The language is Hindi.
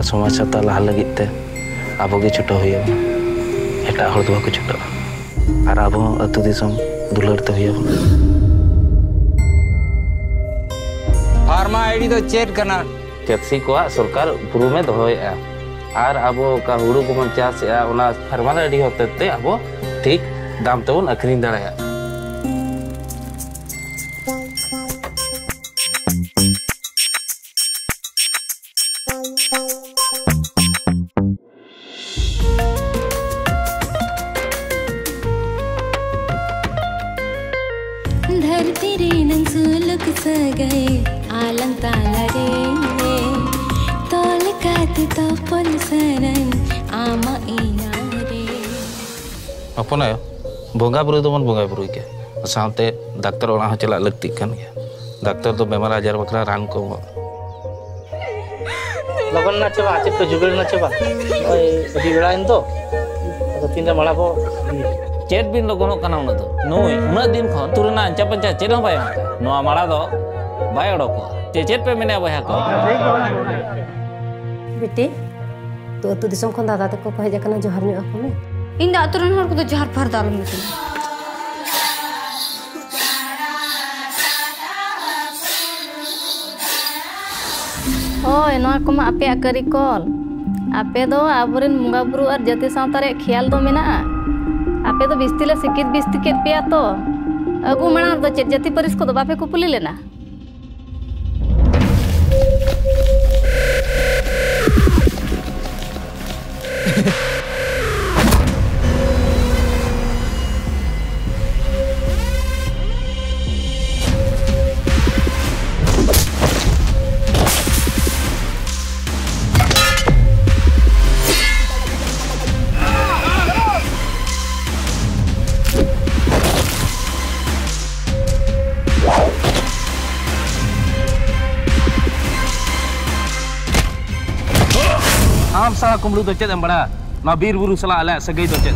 ᱟᱵᱚᱣᱟᱜ ᱥᱚᱢᱟᱡᱽ ᱥᱟᱶᱛᱟ ᱞᱟᱦᱟ ᱞᱟᱹᱜᱤᱫ ᱛᱮ ᱟᱵᱚ ᱜᱮ ᱪᱷᱩᱴᱟᱹᱣ ᱦᱩᱭᱩᱜᱼᱟ, ᱮᱴᱟᱜ ᱦᱚᱲ ᱫᱚ ᱵᱟᱠᱚ ᱪᱷᱩᱴᱟᱹᱜᱼᱟ, ᱟᱨ ᱟᱵᱚ ᱦᱚᱸ ᱟᱹᱛᱩ ᱫᱤᱥᱚᱢ ᱫᱩᱞᱟᱹᱲ ᱛᱮ ᱦᱩᱭᱩᱜᱼᱟ। फार्मा आईडी तो चेक करना चाषी को सरकार उपरूम में दोहयेगा और आबो का हुड़ू को मन चाषेगा ओना फार्मा आईडी होते ते आबो ठीक दाम तेबन अखरिंग दाड़ेया। धरती रे नंसुलुक सगए आलम ताला रे तोल कात तोपन सरन आमा इना रे अपन बोंगा बुरु दमन बोंगा बुरु के साथे डाक्टर ओना हो चला लगती कन गया। डाक्टर तो बेमार आजार बखरा रान को लगन ना चबा चेक को जुगल ना चबा ओए अभी बेड़ा इन तो तीन माला को चेट बिन लगनो कना उन दो नोय उना दिन खन तुरना अंचा पंचा चेट हम बाय नोआ माड़ा दो बाय ओडको चेट पे मेने बया को बेटी तो अतु दिसम खन दादा तक को हेज कना जोहार न्यो ako में इन दा अतुरन हर को तो जोहार फर दाल में ओय नोआ कोमा आपे करी कॉल आपे दो आबरेन मुंगा बुरु और जति सावता रे ख्याल दो मेना आपे तो बिस्तिले सिकित बिस्तिकेत पेया तो अगु मणा दो चेत जति परिस को दो बापे को पुली लेना आम साला कुमड़ू तो चेत बड़ा ना बीर बुरु सला अले सगई तो चेत